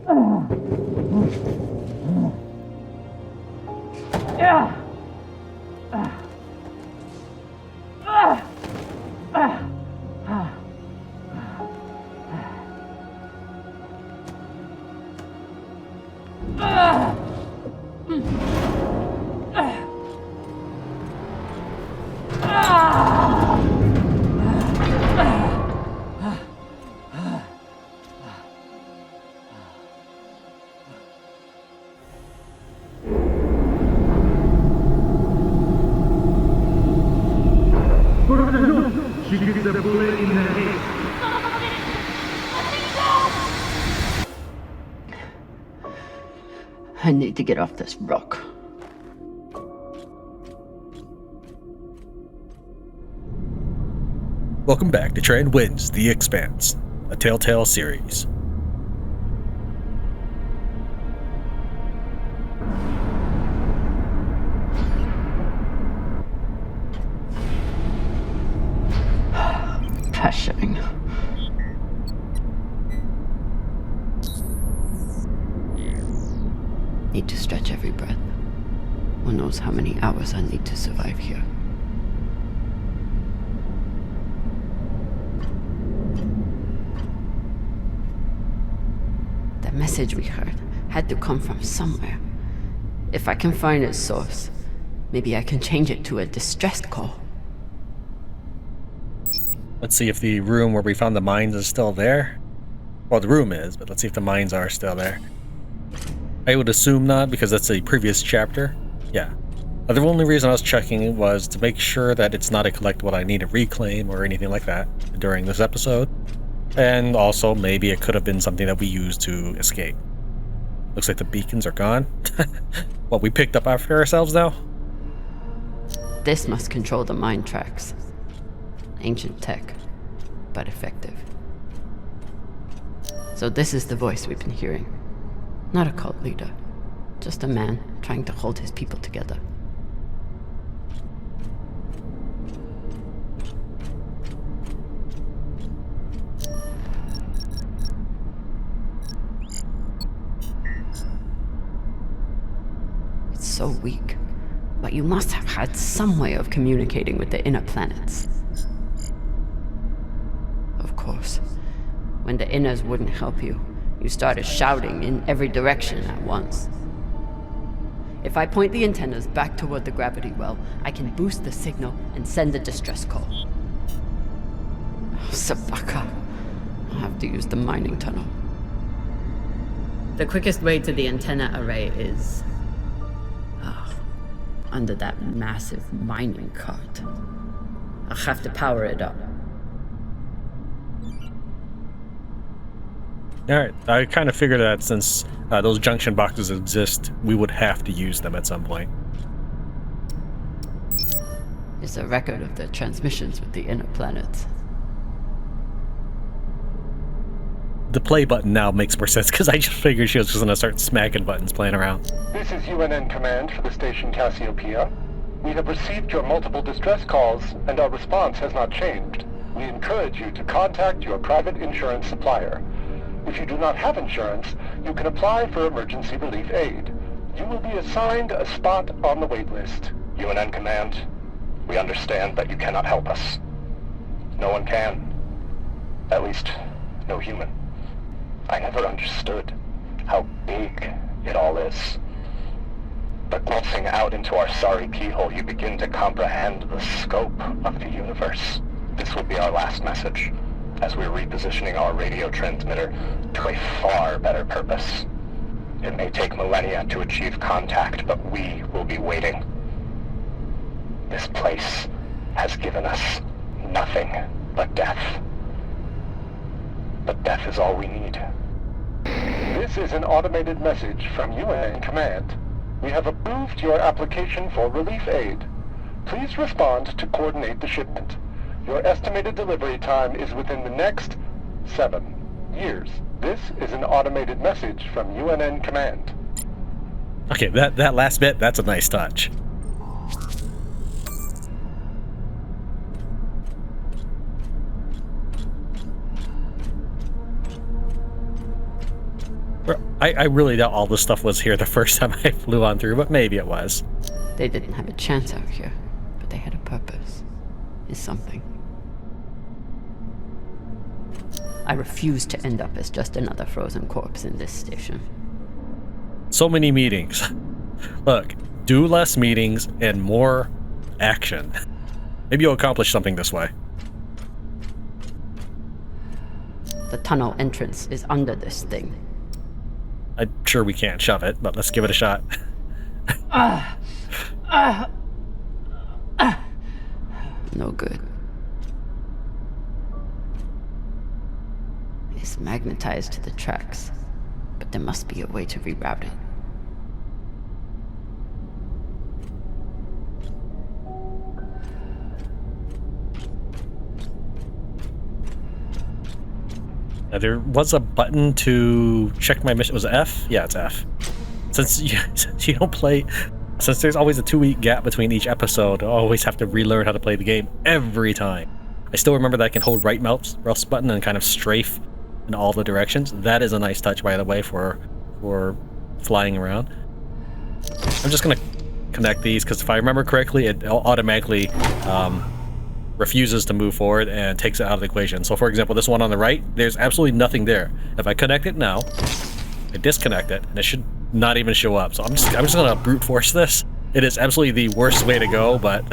She gets a bullet in the head. I need to get off this rock. Welcome back to Tran Wins The Expanse, a Telltale series. Pressuring. Need to stretch every breath. One knows how many hours I need to survive here. The message we heard had to come from somewhere. If I can find its source, maybe I can change it to a distress call. Let's see if the room where we found the mines is still there. Well, the room is, but let's see if the mines are still there. I would assume not, because that's a previous chapter. Yeah. The only reason I was checking was to make sure that it's not a collectible I need to reclaim or anything like that during this episode. And also, maybe it could have been something that we used to escape. Looks like the beacons are gone. What, we picked up after ourselves now? This must control the mine tracks. Ancient tech, but effective. So this is the voice we've been hearing. Not a cult leader, just a man trying to hold his people together. It's so weak, but you must have had some way of communicating with the inner planets. Of course, when the inners wouldn't help you, you started shouting in every direction at once. If I point the antennas back toward the gravity well, I can boost the signal and send a distress call. Oh, Sabaka. I'll have to use the mining tunnel. The quickest way to the antenna array is... under that massive mining cart. I'll have to power it up. Alright, I kind of figured that since those junction boxes exist, we would have to use them at some point. It's a record of the transmissions with the inner planets. The play button now makes more sense because I just figured she was just going to start smacking buttons playing around. This is UNN Command for the station Cassiopeia. We have received your multiple distress calls, and our response has not changed. We encourage you to contact your private insurance supplier. If you do not have insurance, you can apply for emergency relief aid. You will be assigned a spot on the wait list. UNN Command, we understand that you cannot help us. No one can. At least, no human. I never understood how big it all is. But glancing out into our sorry keyhole, you begin to comprehend the scope of the universe. This will be our last message, as we're repositioning our radio transmitter to a far better purpose. It may take millennia to achieve contact, but we will be waiting. This place has given us nothing but death. But death is all we need. This is an automated message from UNN Command. We have approved your application for relief aid. Please respond to coordinate the shipment. Your estimated delivery time is within the next 7 years. This is an automated message from UNN Command. Okay, that last bit, that's a nice touch. I really doubt all this stuff was here the first time I flew on through, but maybe it was. They didn't have a chance out here, but they had a purpose. Is something. I refuse to end up as just another frozen corpse in this station. So many meetings. Look, do less meetings and more action. Maybe you'll accomplish something this way. The tunnel entrance is under this thing. I'm sure we can't shove it, but let's give it a shot. No good. It's magnetized to the tracks, but there must be a way to reroute it. There was a button to check my mission. Was it F? Yeah, it's F. Since you don't play, since there's always a 2-week gap between each episode, I always have to relearn how to play the game every time. I still remember that I can hold right mouse button and kind of strafe in all the directions. That is a nice touch, by the way, for flying around. I'm just gonna connect these because if I remember correctly, it automatically refuses to move forward and takes it out of the equation. So for example, this one on the right, there's absolutely nothing there. If I connect it now, I disconnect it, and it should not even show up. So I'm just gonna brute force this. It is absolutely the worst way to go, but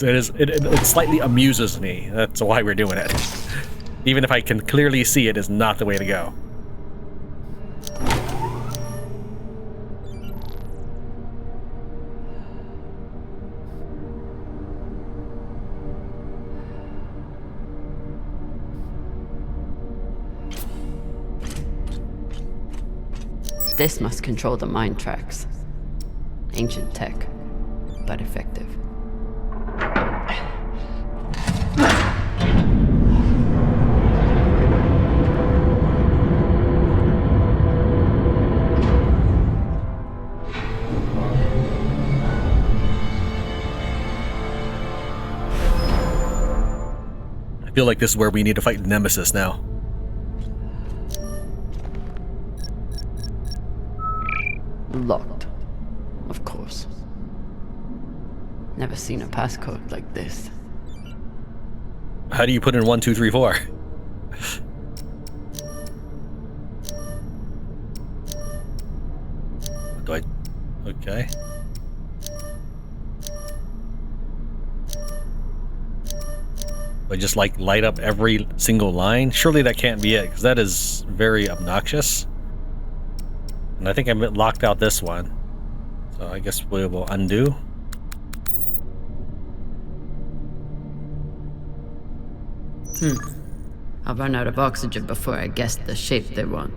it slightly amuses me. That's why we're doing it. Even if I can clearly see it is not the way to go. This must control the mine tracks. Ancient tech, but effective. I feel like this is where we need to fight Nemesis now. Locked. Of course. Never seen a passcode like this. How do you put in 1, 2, 3, 4? Do I... Okay. Do I just like light up every single line? Surely that can't be it, because that is very obnoxious. And I think I locked out this one. So I guess we will undo. I'll run out of oxygen before I guess the shape they want.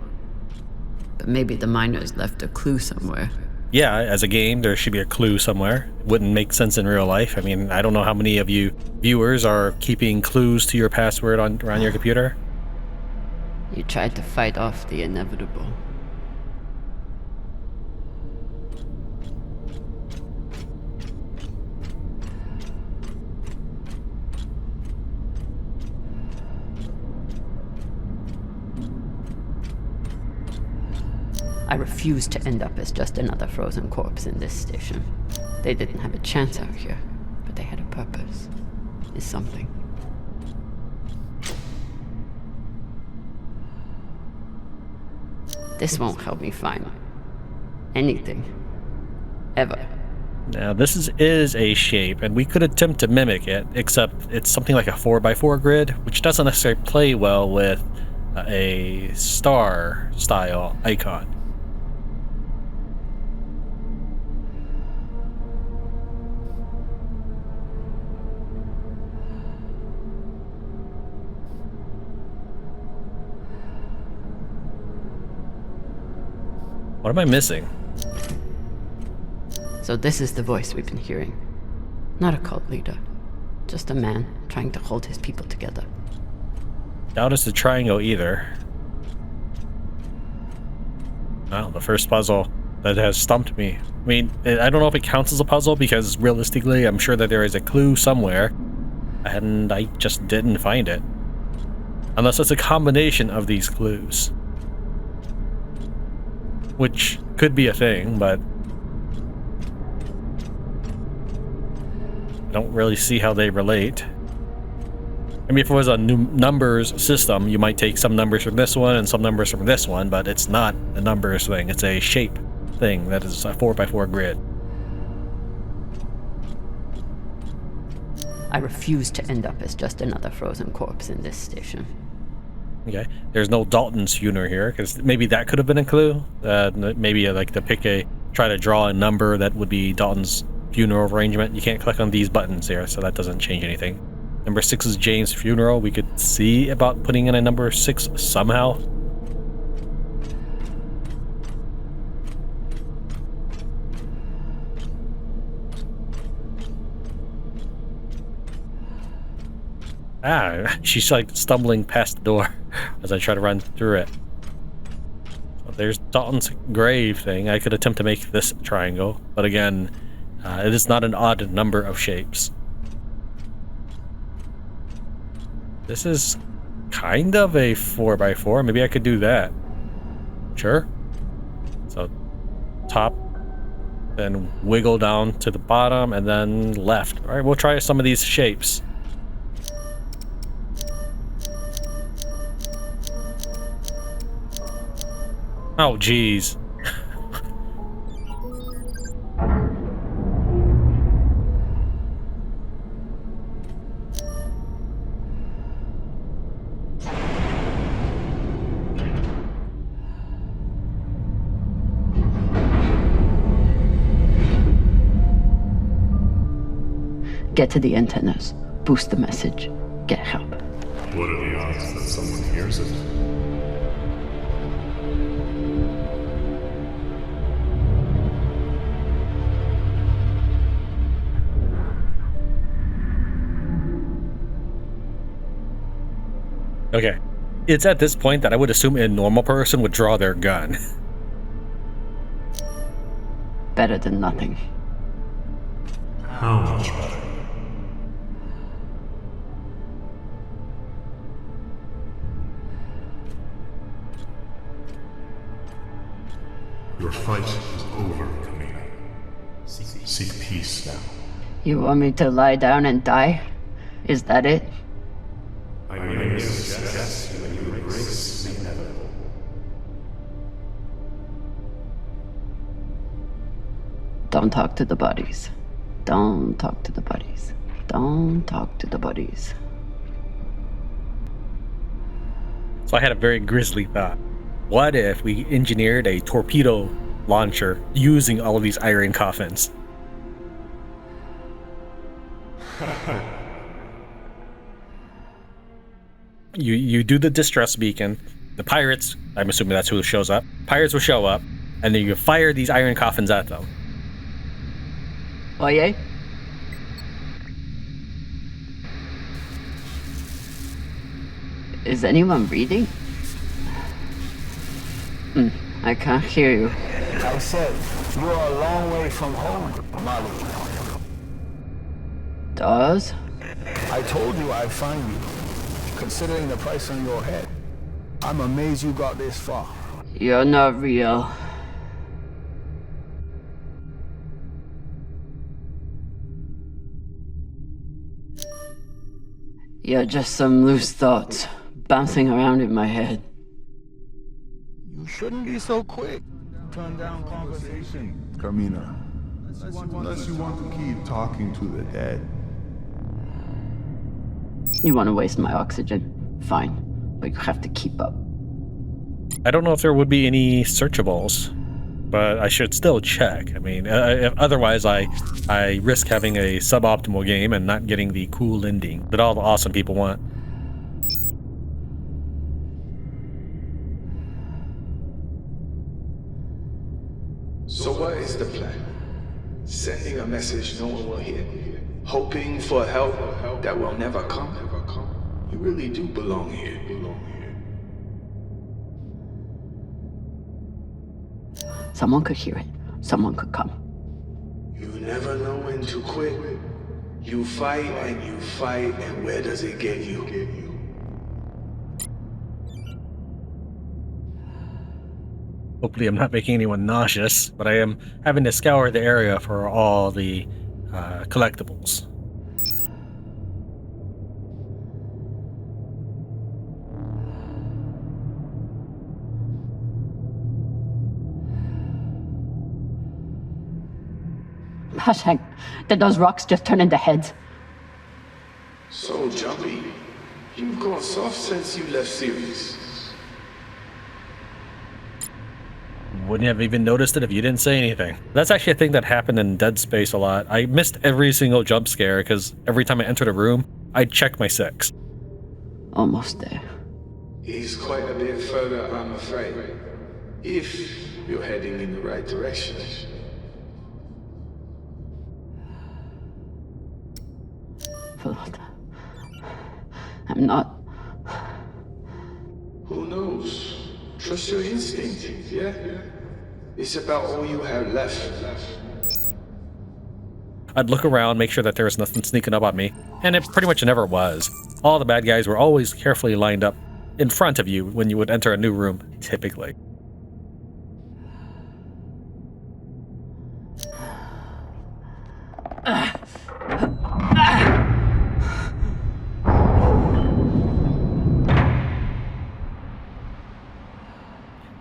But maybe the miners left a clue somewhere. Yeah, as a game, there should be a clue somewhere. Wouldn't make sense in real life. I mean, I don't know how many of you viewers are keeping clues to your password around your computer. You tried to fight off the inevitable. I refuse to end up as just another frozen corpse in this station. They didn't have a chance out here, but they had a purpose. Is something. This won't help me find anything. Ever. Now, this is a shape, and we could attempt to mimic it, except it's something like a 4x4 grid, which doesn't necessarily play well with a star-style icon. What am I missing? So this is the voice we've been hearing. Not a cult leader. Just a man trying to hold his people together. Doubt it's the triangle either. Well, the first puzzle that has stumped me. I mean, I don't know if it counts as a puzzle because realistically, I'm sure that there is a clue somewhere. And I just didn't find it. Unless it's a combination of these clues. Which could be a thing, but I don't really see how they relate. I mean, if it was a new numbers system, you might take some numbers from this one and some numbers from this one, but it's not a numbers thing. It's a shape thing that is a 4x4 grid. I refuse to end up as just another frozen corpse in this station. Okay, there's no Dalton's funeral here, because maybe that could have been a clue. Maybe like try to draw a number that would be Dalton's funeral arrangement. You can't click on these buttons here, so that doesn't change anything. Number 6 is James' funeral. We could see about putting in a number 6 somehow. She's like stumbling past the door as I try to run through it. So there's Dalton's grave thing. I could attempt to make this triangle, but again, it is not an odd number of shapes. This is kind of a 4x4. Maybe I could do that. Sure. So top, then wiggle down to the bottom, and then left. All right, we'll try some of these shapes. Oh, geez. Get to the antennas, boost the message, get help. What are the odds that someone hears it? Okay. It's at this point that I would assume a normal person would draw their gun. Better than nothing. How much better? Your fight is over, Camina. Seek peace now. You want me to lie down and die? Is that it? I may suggest that you embrace the inevitable. Don't talk to the buddies. Don't talk to the buddies. Don't talk to the buddies. So I had a very grisly thought. What if we engineered a torpedo launcher using all of these iron coffins? You do the distress beacon. The pirates, I'm assuming that's who shows up. Pirates will show up, and then you fire these iron coffins at them. Oye? Is anyone reading? I can't hear you. I said, you are a long way from home, Molly. Dawes? I told you I'd find you, considering the price on your head. I'm amazed you got this far. You're not real. You're just some loose thoughts bouncing around in my head. You shouldn't be so quick. Turn down conversation, Carmina. Unless you want to keep talking to the dead. You want to waste my oxygen? Fine, but you have to keep up. I don't know if there would be any searchables, but I should still check. I mean, otherwise I risk having a suboptimal game and not getting the cool ending that all the awesome people want. So what is the plan? Sending a message no one will hear? Hoping for help that will never come? You really do belong here. Someone could hear it. Someone could come. You never know when to quit. You fight, and where does it get you? Hopefully I'm not making anyone nauseous, but I am having to scour the area for all the collectibles. Hashang, did those rocks just turn into heads? So jumpy. You've gone soft since you left Sirius. Wouldn't have even noticed it if you didn't say anything. That's actually a thing that happened in Dead Space a lot. I missed every single jump scare because every time I entered a room, I'd check my 6. Almost there. He's quite a bit further, I'm afraid. If you're heading in the right direction. Philota. I'm not. Who knows? Trust your instinct, yeah? It's about all you have left. I'd look around, make sure that there was nothing sneaking up on me, and it pretty much never was. All the bad guys were always carefully lined up in front of you when you would enter a new room, typically.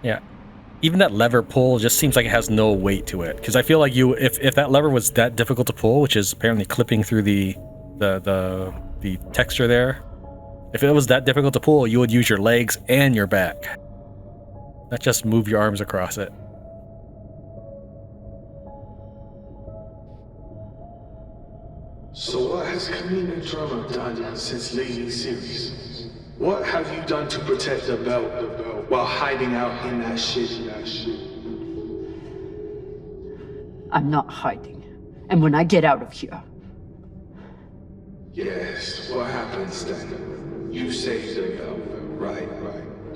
Yeah. Even that lever pull just seems like it has no weight to it. Because I feel like if that lever was that difficult to pull, which is apparently clipping through the texture there, if it was that difficult to pull, you would use your legs and your back. Not just move your arms across it. So what has Kamina Drama done since leaving Sirius? What have you done to protect the belt while hiding out in that shit? I'm not hiding. And when I get out of here... Yes, what happens then? You saved the belt, right?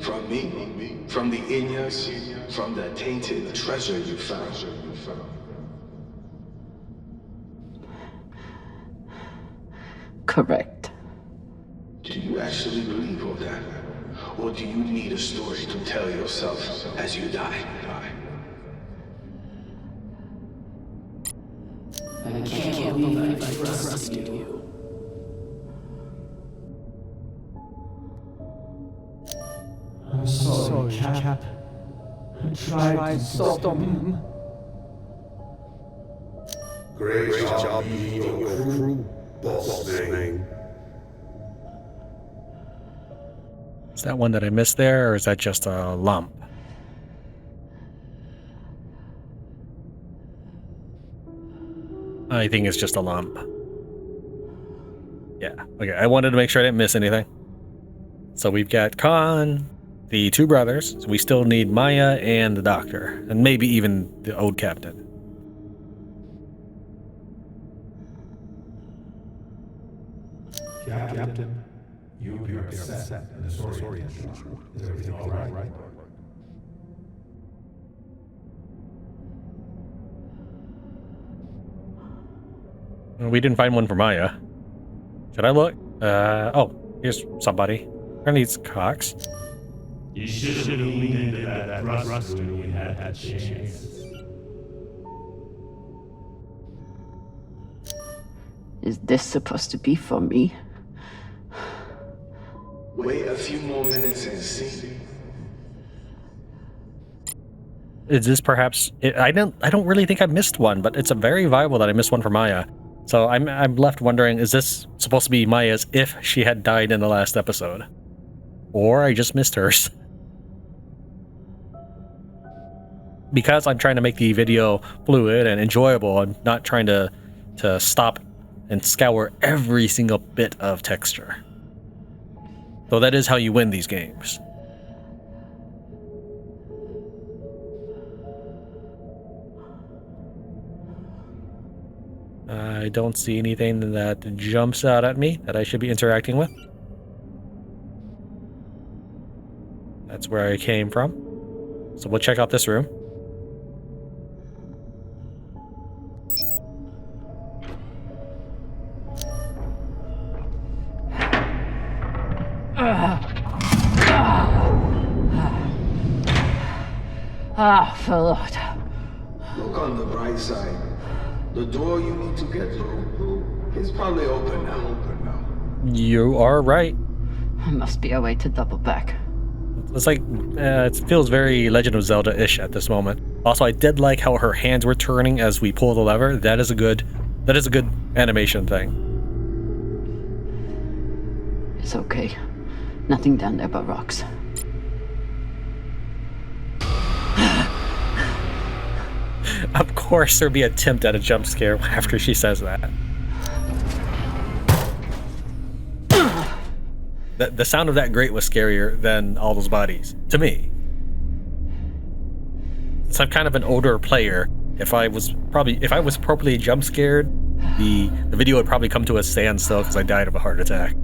From me? From the Inyas? From the tainted treasure you found? Correct. Do you actually believe all that? Or do you need a story to tell yourself as you die? I can't believe I trusted you. I'm sorry, Cap. I tried to stop him. Great job leading your crew, boss man. Is that one that I missed there, or is that just a lump? I think it's just a lump. Yeah, okay, I wanted to make sure I didn't miss anything. So we've got Khan, the 2 brothers, so we still need Maya and the doctor, and maybe even the old captain. Captain, you appear upset and disoriented. Is everything all right? We didn't find one for Maya. Should I look? Oh, here's somebody. Apparently it's Cox. You should have leaned into that thrust when you had that chance. Is this supposed to be for me? Wait a few more minutes and see. Is this perhaps... I don't really think I missed one, but it's a very viable that I missed one for Maya. So I'm left wondering, is this supposed to be Maya's if she had died in the last episode? Or I just missed hers? Because I'm trying to make the video fluid and enjoyable, I'm not trying to stop and scour every single bit of texture. Though that is how you win these games. I don't see anything that jumps out at me that I should be interacting with. That's where I came from. So we'll check out this room. Ah, Lord. Look on the bright side. The door you need to get through is probably open now. You are right. There must be a way to double back. It's like, it feels very Legend of Zelda-ish at this moment. Also, I did like how her hands were turning as we pull the lever. That is a good animation thing. It's okay. Nothing down there but rocks. Of course there'd be an attempt at a jump scare after she says that. The sound of that grate was scarier than all those bodies, to me. Since I'm kind of an older player, if I was appropriately jump scared, the video would probably come to a standstill because I died of a heart attack.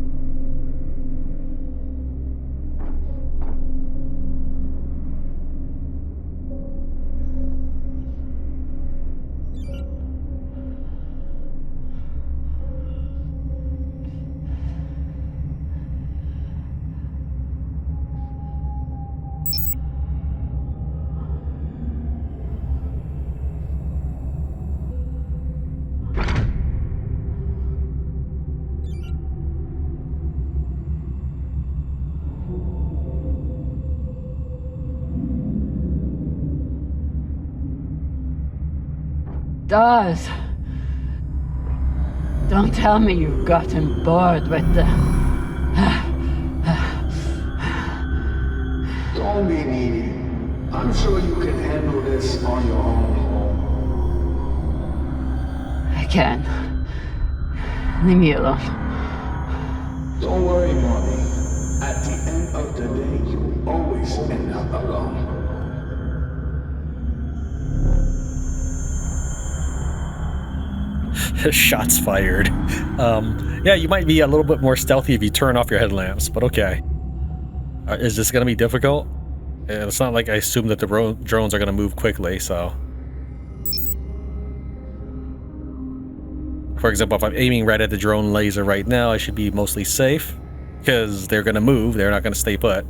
Does. Don't tell me you've gotten bored with the... Don't be needy. I'm sure you can handle this on your own. I can. Leave me alone. Don't worry, Molly. At the end of the day, you always end up alone. Shots fired. Yeah, you might be a little bit more stealthy if you turn off your headlamps, but okay. Is this going to be difficult? It's not like I assume that the drones are going to move quickly, so... For example, if I'm aiming right at the drone laser right now, I should be mostly safe, because they're going to move, they're not going to stay put.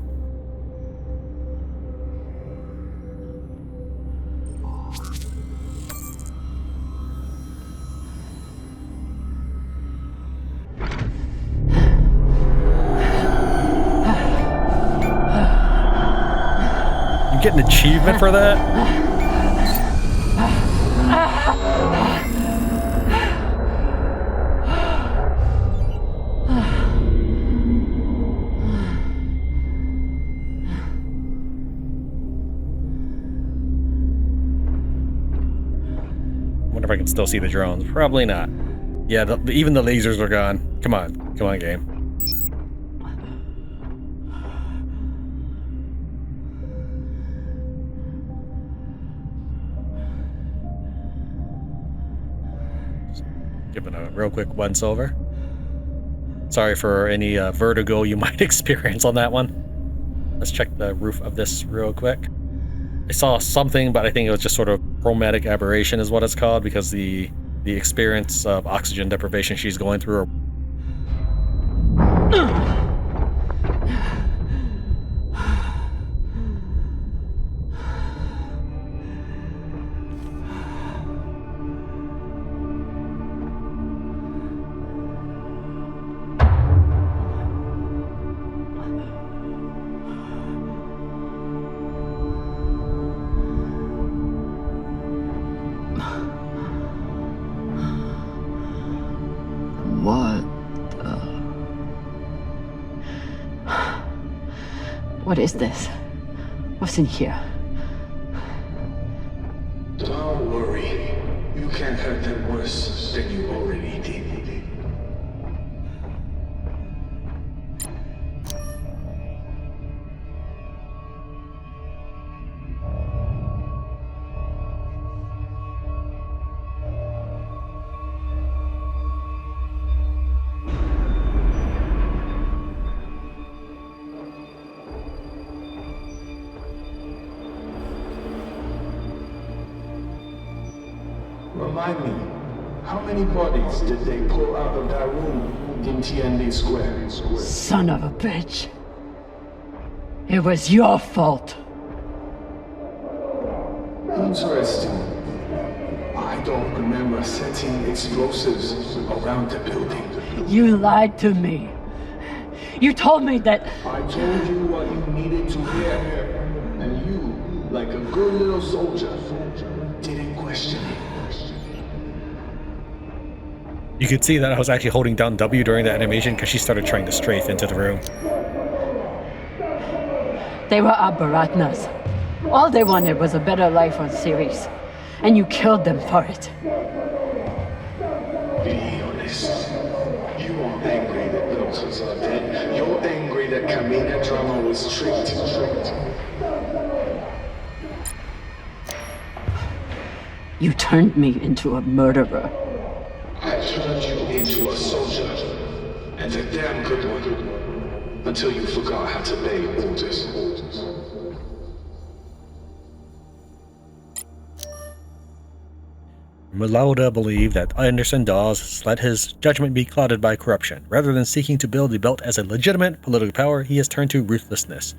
Get an achievement for that? Wonder if I can still see the drones. Probably not. Yeah, even the lasers are gone. Come on, game. Giving a real quick once over. Sorry for any vertigo you might experience on that one. Let's check the roof of this real quick. I saw something, but I think it was just sort of chromatic aberration is what it's called, because the experience of oxygen deprivation she's going through. What is this? What's in here? Don't worry. You can't hurt them worse than you already did. Remind me, how many bodies did they pull out of that room in TND Square? Son of a bitch. It was your fault. Interesting. I don't remember setting explosives around the building. You lied to me. You told me that... I told you what you needed to hear. And you, like a good little soldier, didn't question it. You could see that I was actually holding down W during the animation because she started trying to strafe into the room. They were Abaratnas. All they wanted was a better life on Ceres. And you killed them for it. Be honest. You aren't angry that Lotus are dead. You're angry that Kamina Drama was tricked. You turned me into a murderer. I turned you into a soldier. And a damn good one. Until you forgot how to obey orders. Malauda believed that Anderson Dawes let his judgment be clouded by corruption. Rather than seeking to build the belt as a legitimate political power, he has turned to ruthlessness.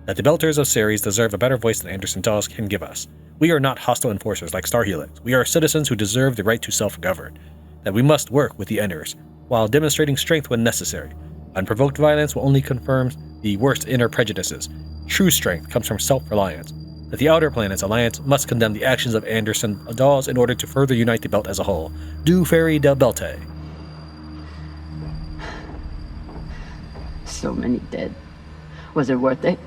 That the Belters of Ceres deserve a better voice than Anderson Dawes can give us. We are not hostile enforcers like Star Helix. We are citizens who deserve the right to self-govern. That we must work with the Enders, while demonstrating strength when necessary. Unprovoked violence will only confirm the worst inner prejudices. True strength comes from self-reliance. That the Outer Planets Alliance must condemn the actions of Anderson Dawes in order to further unite the Belt as a whole. Du Ferry del Belte. So many dead. Was it worth it?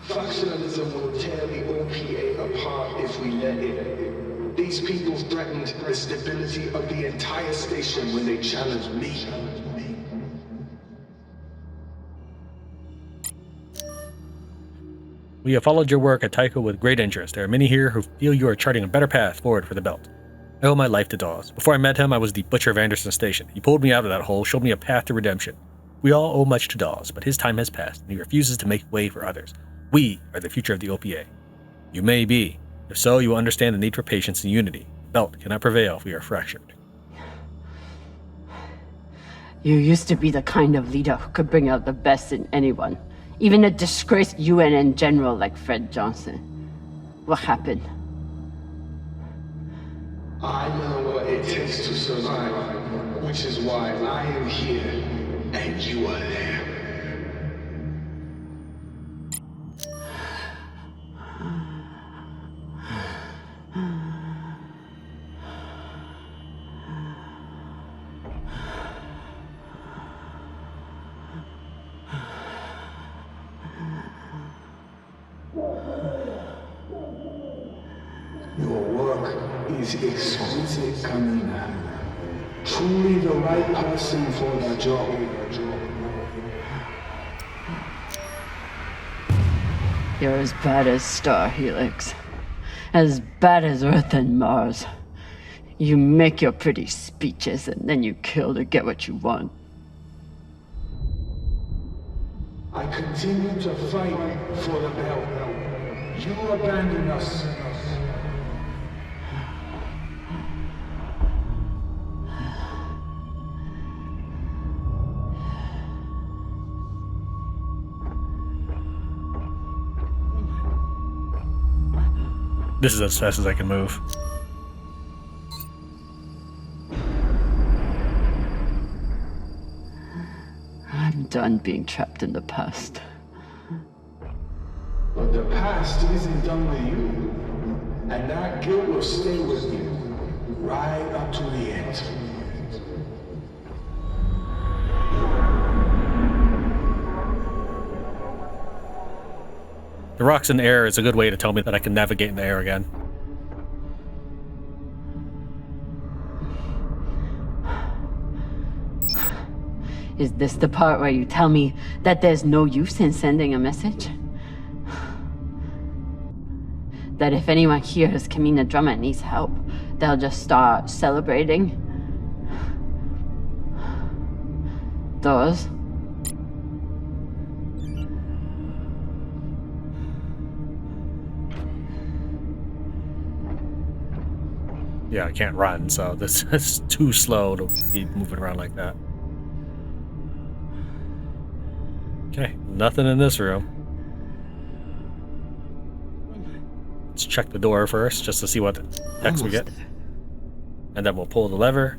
Factionalism will tear the OPA apart if we let it. These people threatened the stability of the entire station when they challenged me. We have followed your work at Tycho with great interest. There are many here who feel you are charting a better path forward for the Belt. I owe my life to Dawes. Before I met him, I was the butcher of Anderson Station. He pulled me out of that hole, showed me a path to redemption. We all owe much to Dawes, but his time has passed, and he refuses to make way for others. We are the future of the OPA. You may be. If so, you will understand the need for patience and unity. The Belt cannot prevail if we are fractured. You used to be the kind of leader who could bring out the best in anyone. Even a disgraced UNN general like Fred Johnson. What happened? I know what it takes to survive, which is why I am here, and you are there. Your work is exquisite, Kamina. Truly the right person for the job. You're as bad as Star Helix. As bad as Earth and Mars. You make your pretty speeches and then you kill to get what you want. I continue to fight for the Belt. You abandon us. This is as fast as I can move. I'm done being trapped in the past. But the past isn't done with you. And that guilt will stay with you. Right up to the end. The rocks in the air is a good way to tell me that I can navigate in the air again. Is this the part where you tell me that there's no use in sending a message? That if anyone hears Kamina Drama needs help, they'll just start celebrating? Those? Yeah, I can't run, so this is too slow to be moving around like that. Okay, nothing in this room. Let's check the door first, just to see what text we get. Almost there. And then we'll pull the lever.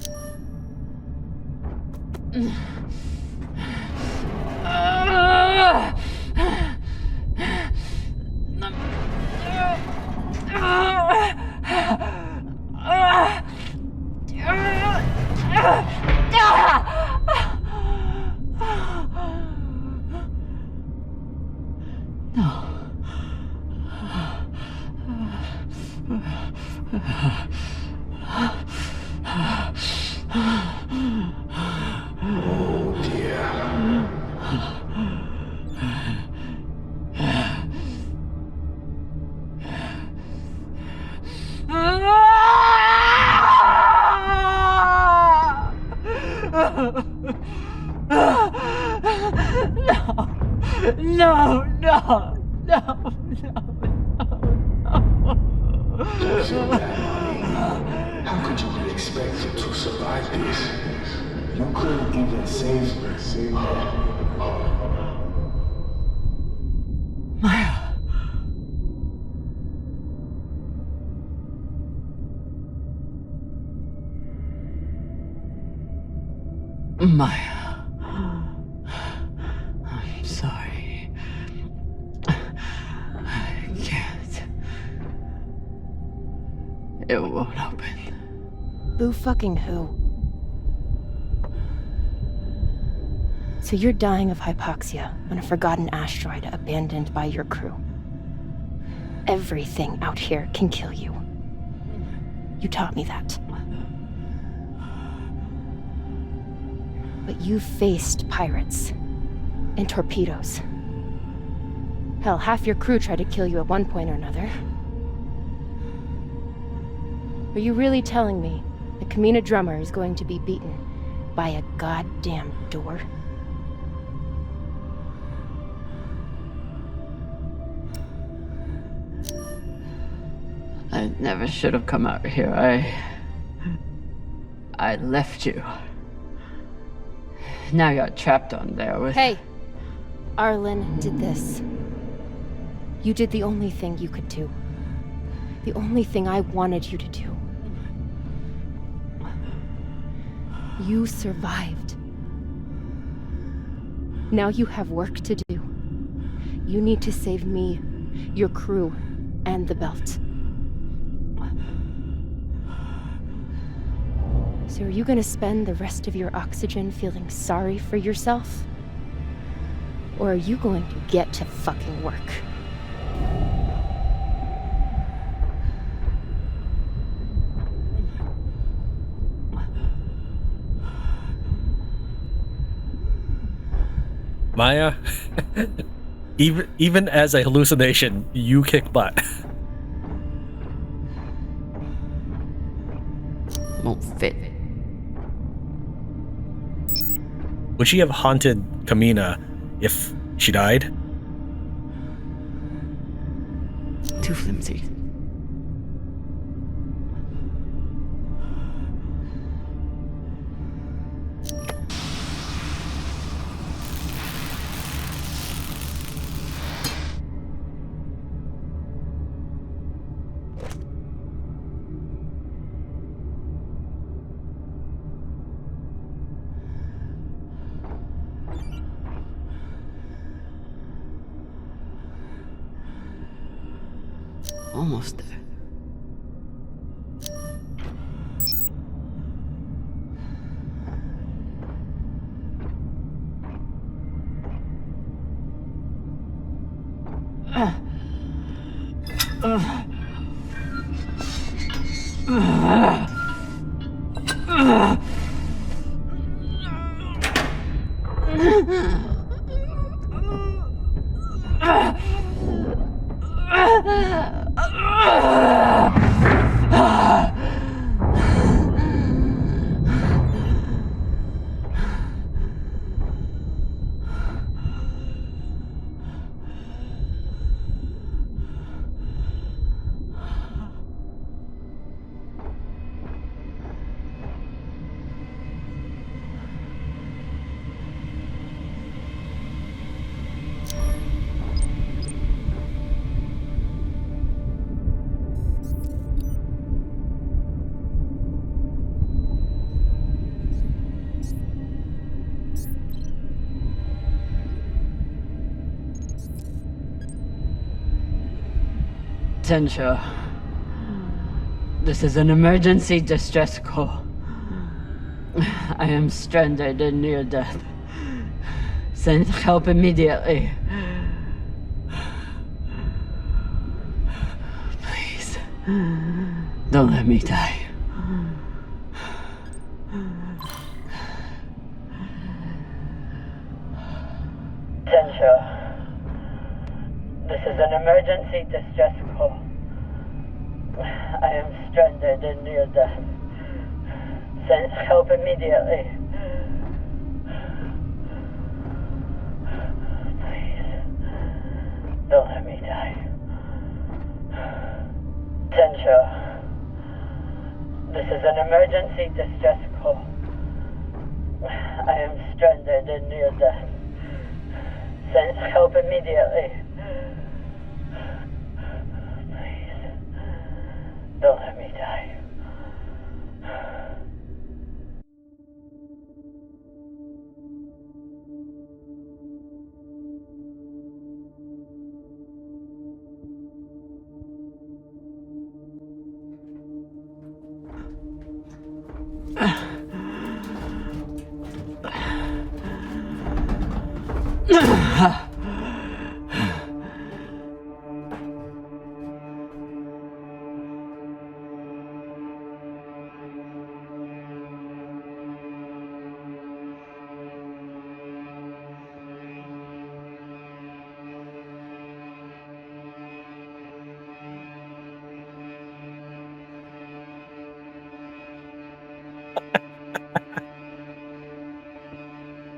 Oh dear. Don't feel bad, mommy. How could you be expected to survive this? You couldn't even save her. Maya, I'm sorry. I can't. It won't open. Boo fucking who? So you're dying of hypoxia on a forgotten asteroid abandoned by your crew. Everything out here can kill you. You taught me that. But you've faced pirates and torpedoes. Hell, half your crew tried to kill you at one point or another. Are you really telling me the Kamina drummer is going to be beaten by a goddamn door? I never should have come out here. I left you. Now you're trapped on there with... Hey! Arlen did this. You did the only thing you could do. The only thing I wanted you to do. You survived. Now you have work to do. You need to save me, your crew, and the belt. So are you gonna spend the rest of your oxygen feeling sorry for yourself? Or are you going to get to fucking work? Maya, even as a hallucination, you kick butt. Won't fit. Would she have haunted Kamina if she died? Too flimsy. Almost there. Tensho, this is an emergency distress call. I am stranded and near death. Send help immediately. Please, don't let me die. Tensho, this is an emergency distress call. I am stranded and near death. Send help immediately. Please, don't let me die. Tensho, this is an emergency distress call. I am stranded and near death. Send help immediately. Please, don't let me die.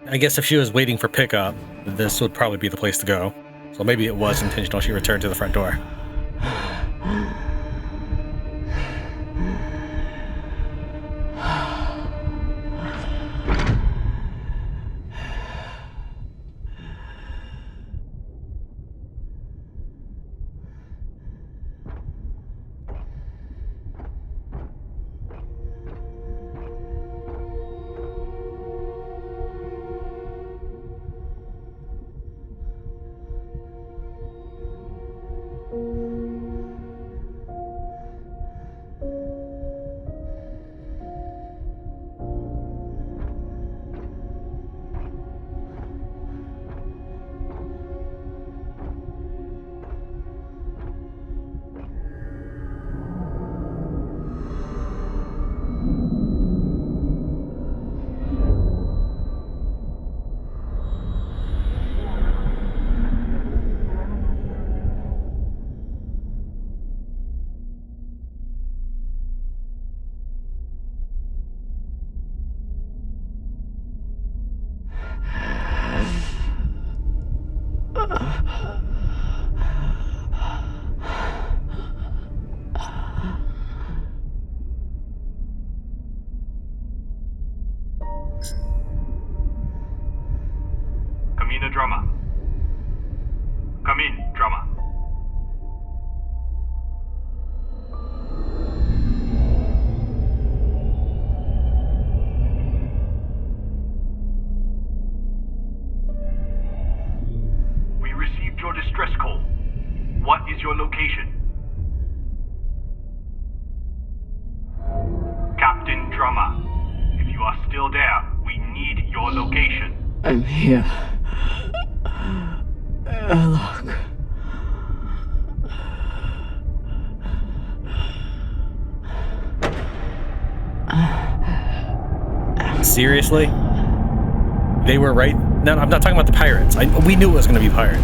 I guess if she was waiting for pickup, this would probably be the place to go. So maybe it was intentional she returned to the front door. Drama. Come in, Drama. We received your distress call. What is your location? Captain Drama, if you are still there, we need your location. I'm here. Look. Seriously? They were right? No, I'm not talking about the pirates. We knew it was going to be pirate.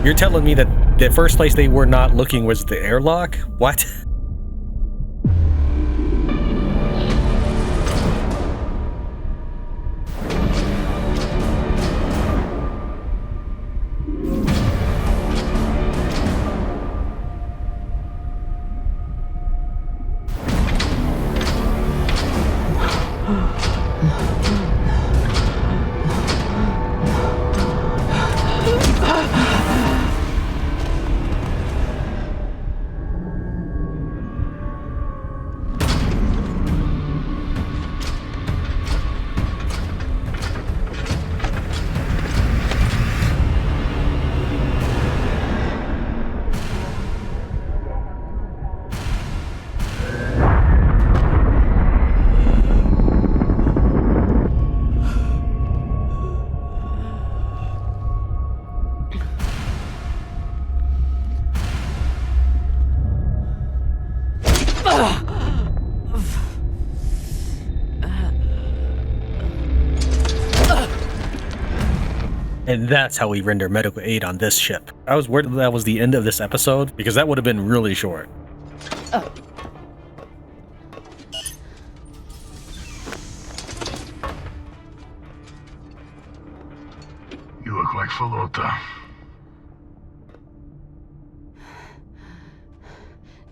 You're telling me that the first place they were not looking was the airlock? What? And that's how we render medical aid on this ship. I was worried that was the end of this episode, because that would have been really short. Oh. You look like Falota.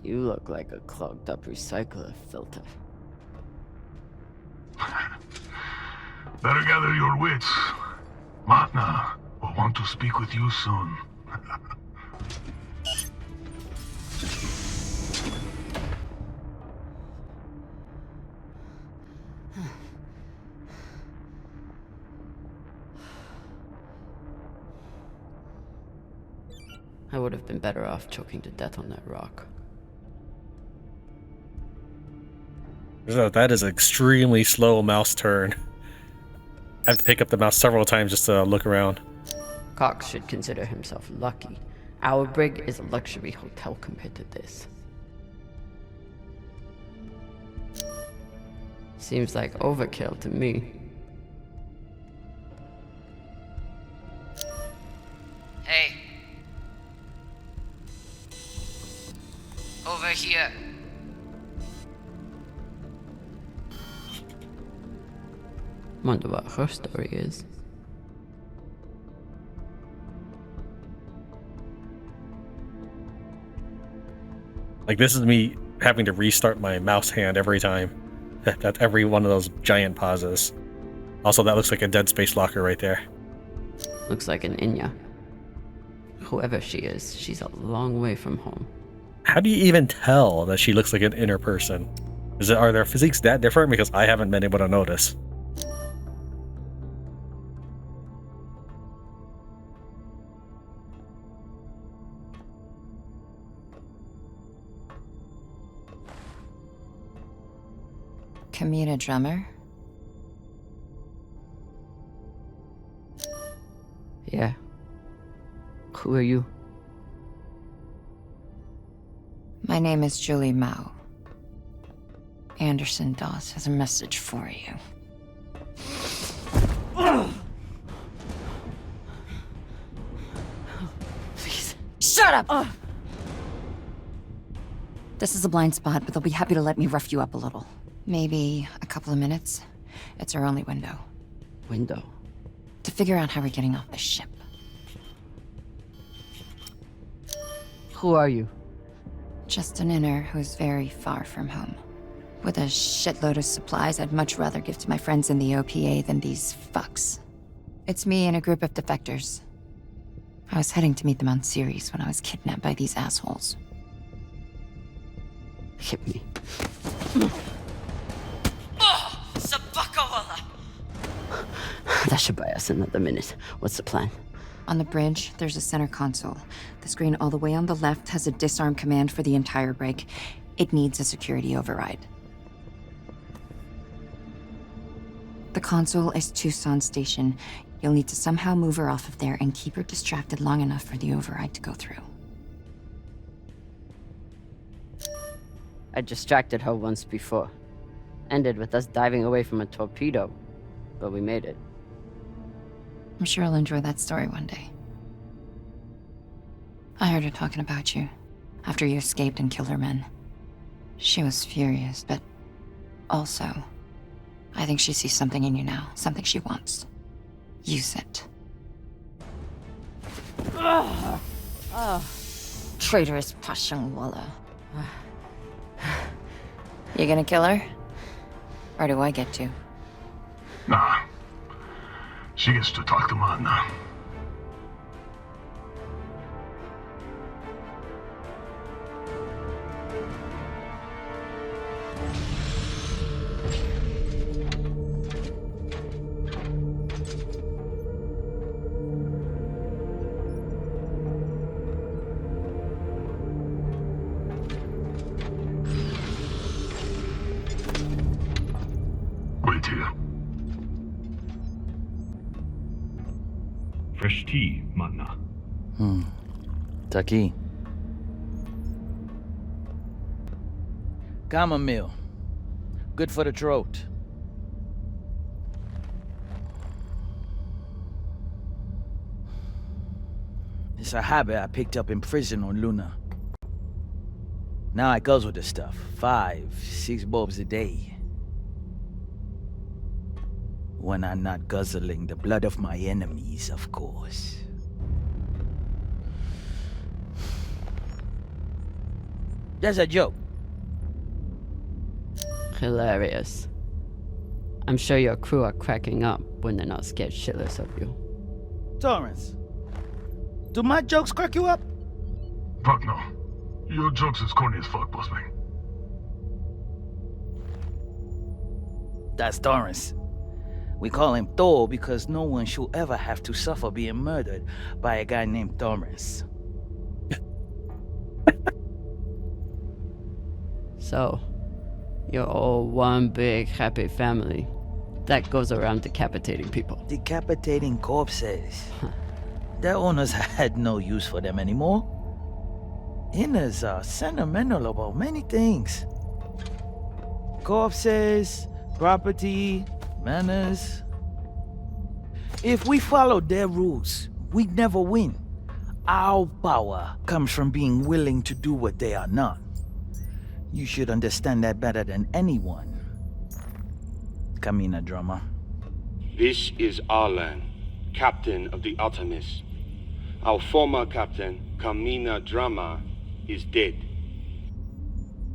You look like a clogged up recycler filter. Better gather your wits. Matna will want to speak with you soon. I would have been better off choking to death on that rock. So that is an extremely slow mouse turn. I have to pick up the mouse several times just to look around. Cox should consider himself lucky. Our brig is a luxury hotel compared to this. Seems like overkill to me. Hey. Over here. Wonder what her story is. Like, this is me having to restart my mouse hand every time. That's every one of those giant pauses. Also, that looks like a Dead Space locker right there. Looks like an Inya. Whoever she is, she's a long way from home. How do you even tell that she looks like an inner person? Are their physiques that different? Because I haven't been able to notice. Kamina drummer? Yeah. Who are you? My name is Julie Mao. Anderson Doss has a message for you. Please. Shut up! This is a blind spot, but they'll be happy to let me rough you up a little. Maybe a couple of minutes. It's our only window. Window? To figure out how we're getting off the ship. Who are you? Just an inner who's very far from home. With a shitload of supplies I'd much rather give to my friends in the OPA than these fucks. It's me and a group of defectors. I was heading to meet them on Ceres when I was kidnapped by these assholes. Hit me. That should buy us another minute. What's the plan? On the bridge, there's a center console. The screen all the way on the left has a disarm command for the entire brig. It needs a security override. The console is Tucson Station. You'll need to somehow move her off of there and keep her distracted long enough for the override to go through. I distracted her once before. Ended with us diving away from a torpedo. But we made it. I'm sure I'll enjoy that story one day. I heard her talking about you after you escaped and killed her men. She was furious, but also, I think she sees something in you now, something she wants. Use it. Traitorous Pashangwala. You gonna kill her? Or do I get to? Nah. She gets to talk to Matna. Wait here. Fresh tea, Matna. Taki. Chamomile. Good for the throat. It's a habit I picked up in prison on Luna. Now I guzzle the stuff. 5, 6 bulbs a day. When I'm not guzzling the blood of my enemies, of course. That's a joke. Hilarious. I'm sure your crew are cracking up when they're not scared shitless of you. Torrance, do my jokes crack you up? Fuck no. Your jokes is corny as fuck, boss man. That's Torrance. We call him Thor because no one should ever have to suffer being murdered by a guy named Torrance. So, you're all one big happy family that goes around decapitating people. Decapitating corpses. Their owners had no use for them anymore. Inners are sentimental about many things. Corpses, property, manners. If we followed their rules, we'd never win. Our power comes from being willing to do what they are not. You should understand that better than anyone. Kamina Drama. This is Arlan, captain of the Artemis. Our former captain, Kamina Drama, is dead.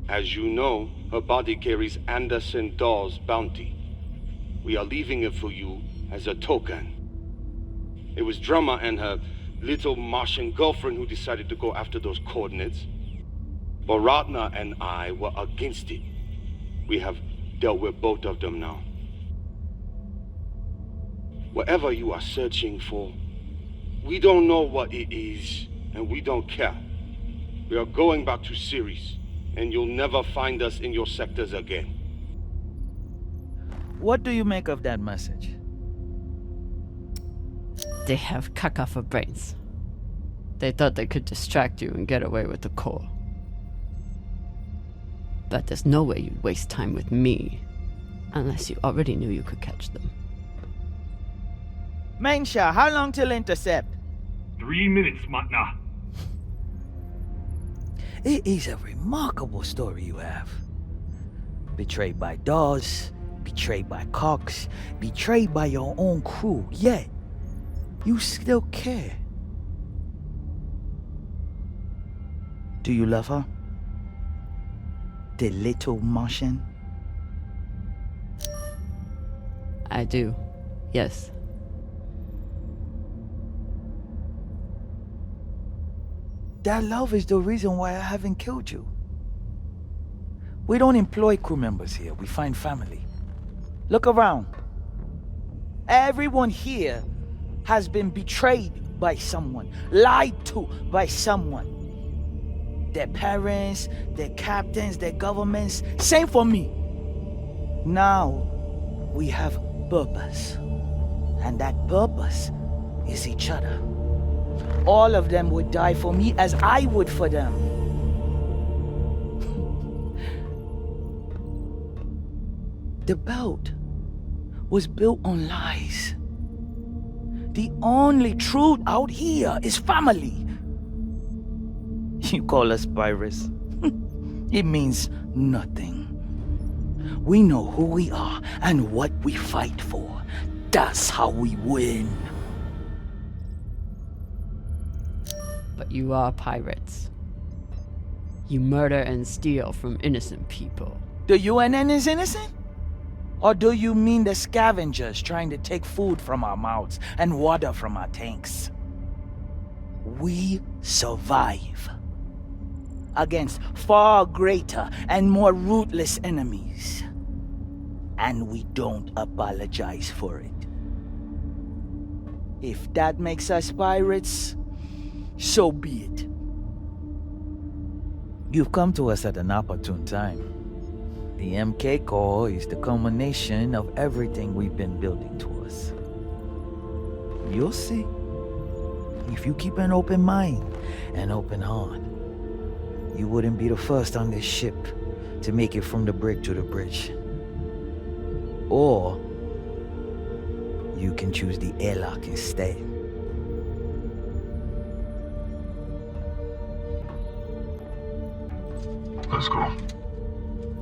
As you know, her body carries Anderson Dawes' bounty. We are leaving it for you as a token. It was Drama and her little Martian girlfriend who decided to go after those coordinates. But Ratna and I were against it. We have dealt with both of them now. Whatever you are searching for, we don't know what it is, and we don't care. We are going back to Ceres, and you'll never find us in your sectors again. What do you make of that message? They have caca for brains. They thought they could distract you and get away with the core. But there's no way you'd waste time with me, unless you already knew you could catch them. Mensha, how long till intercept? 3 minutes, Matna. It is a remarkable story you have. Betrayed by Dawes, betrayed by Cox, betrayed by your own crew, yet you still care. Do you love her? The little Martian? I do, yes. That love is the reason why I haven't killed you. We don't employ crew members here, we find family. Look around. Everyone here has been betrayed by someone, lied to by someone. Their parents, their captains, their governments, same for me. Now, we have purpose. And that purpose is each other. All of them would die for me as I would for them. The belt was built on lies. The only truth out here is family. You call us pirates. It means nothing. We know who we are and what we fight for. That's how we win. But you are pirates. You murder and steal from innocent people. The UNN is innocent? Or do you mean the scavengers trying to take food from our mouths and water from our tanks? We survive against far greater and more ruthless enemies. And we don't apologize for it. If that makes us pirates, so be it. You've come to us at an opportune time. The MK Core is the culmination of everything we've been building towards. You'll see. If you keep an open mind and open heart, you wouldn't be the first on this ship to make it from the brig to the bridge. Or you can choose the airlock instead. Let's go.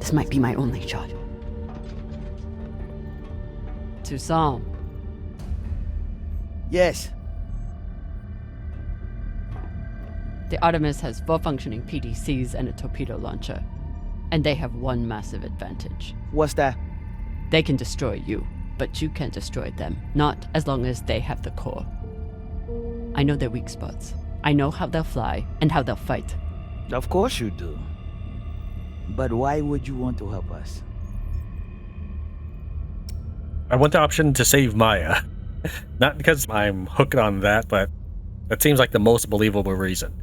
This might be my only shot. Toussaint. Yes. The Artemis has 4 functioning PDCs and a torpedo launcher. And they have one massive advantage. What's that? They can destroy you, but you can't destroy them. Not as long as they have the core. I know their weak spots. I know how they'll fly and how they'll fight. Of course you do. But why would you want to help us? I want the option to save Maya. Not because I'm hooked on that, but that seems like the most believable reason.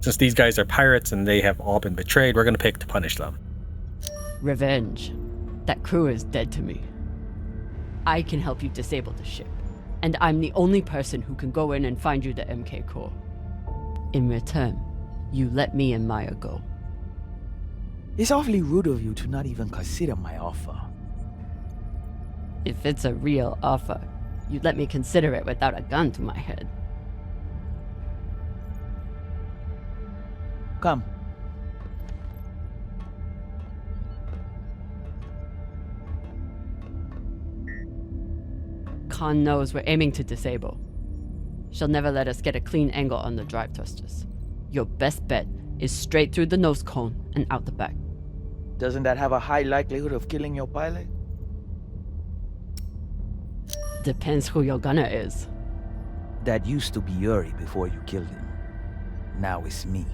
Since these guys are pirates and they have all been betrayed, we're going to pick to punish them. Revenge. That crew is dead to me. I can help you disable the ship. And I'm the only person who can go in and find you the MK core. In return, you let me and Maya go. It's awfully rude of you to not even consider my offer. If it's a real offer, you'd let me consider it without a gun to my head. Come. Khan knows we're aiming to disable. She'll never let us get a clean angle on the drive thrusters. Your best bet is straight through the nose cone and out the back. Doesn't that have a high likelihood of killing your pilot? Depends who your gunner is. That used to be Yuri before you killed him. Now it's me.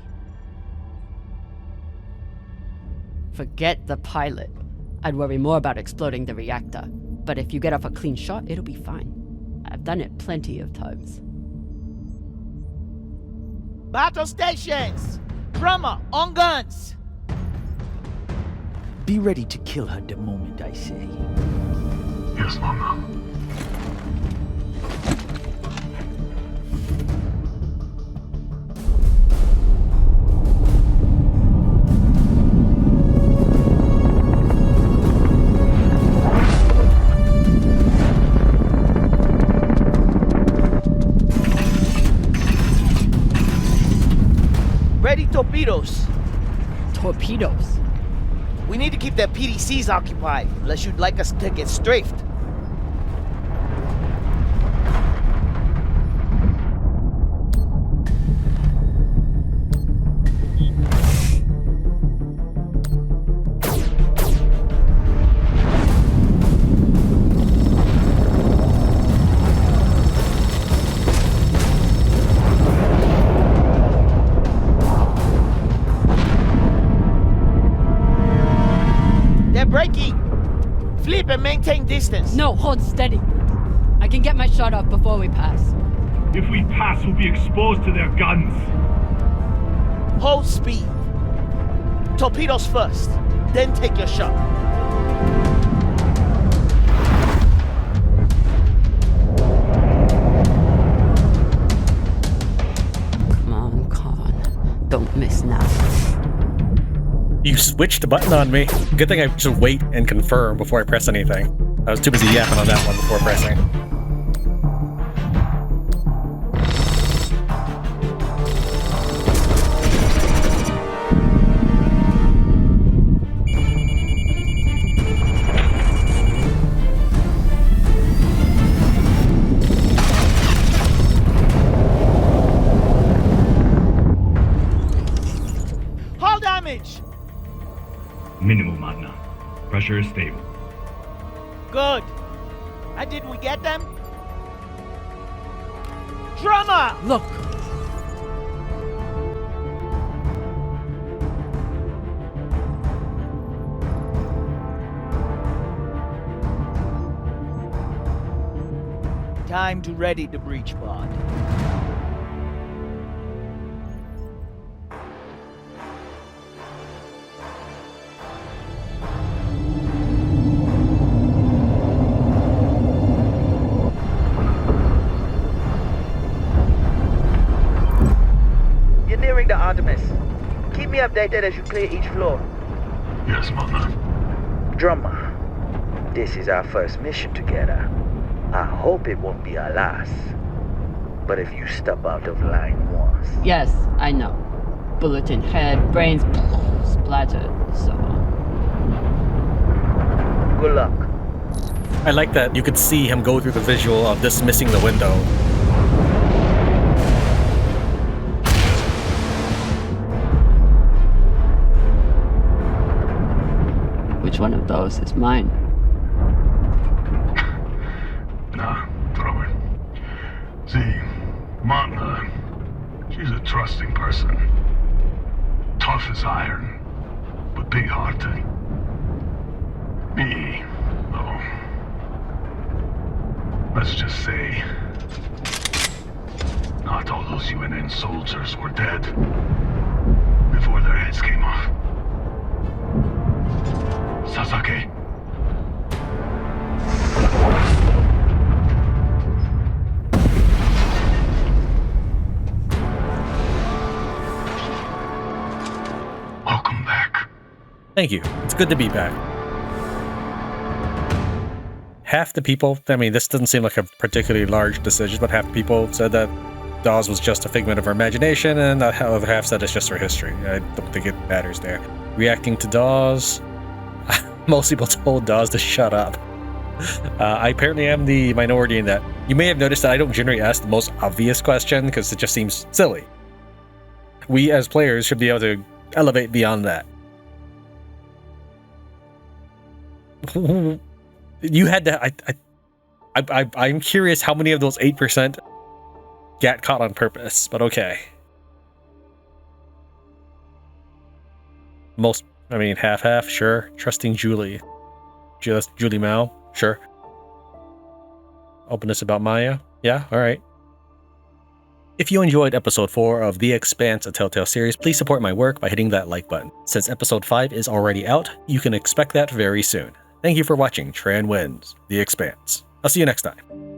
Forget the pilot. I'd worry more about exploding the reactor. But if you get off a clean shot, it'll be fine. I've done it plenty of times. Battle stations! Drummer, on guns! Be ready to kill her the moment I say. Yes, Mama. Ready torpedoes. Torpedoes? We need to keep their PDCs occupied, unless you'd like us to get strafed. Flip and maintain distance. No, hold steady. I can get my shot off before we pass. If we pass, we'll be exposed to their guns. Hold speed. Torpedoes first, then take your shot. Come on, Khan. Don't miss now. You switched the button on me. Good thing I should wait and confirm before I press anything. I was too busy yapping on that one before pressing. Hull damage! Minimal, Magna. Pressure is stable. Good. And did we get them? Drummer! Look! Time to ready the breach pod. You're nearing the Artemis. Keep me updated as you clear each floor. Yes, Mama. Drummer, this is our first mission together. I hope it won't be our last. But if you step out of line once... Yes, I know. Bullet in head, brains flattered, so... Good luck. I like that you could see him go through the visual of this missing the window. Which one of those is mine? Nah, throw it. See, Martha, she's a trusting person. Tough as iron, but big-hearted. Me, though. Let's just say, not all those UNN soldiers were dead before their heads came off. Sasaki. Welcome back. Thank you. It's good to be back. Half the people, I mean, this doesn't seem like a particularly large decision, but half the people said that Dawes was just a figment of her imagination, and the other half said it's just her history. I don't think it matters there. Reacting to Dawes, most people told Dawes to shut up. I apparently am the minority in that. You may have noticed that I don't generally ask the most obvious question, because it just seems silly. We as players should be able to elevate beyond that. You had to. I'm curious how many of those 8% got caught on purpose, but okay. Most, I mean, half, sure. Trusting Julie. Just Julie Mao, sure. Openness about Maya, yeah, alright. If you enjoyed episode 4 of The Expanse, a Telltale series, please support my work by hitting that like button. Since episode 5 is already out, you can expect that very soon. Thank you for watching Tran Wins, The Expanse. I'll see you next time.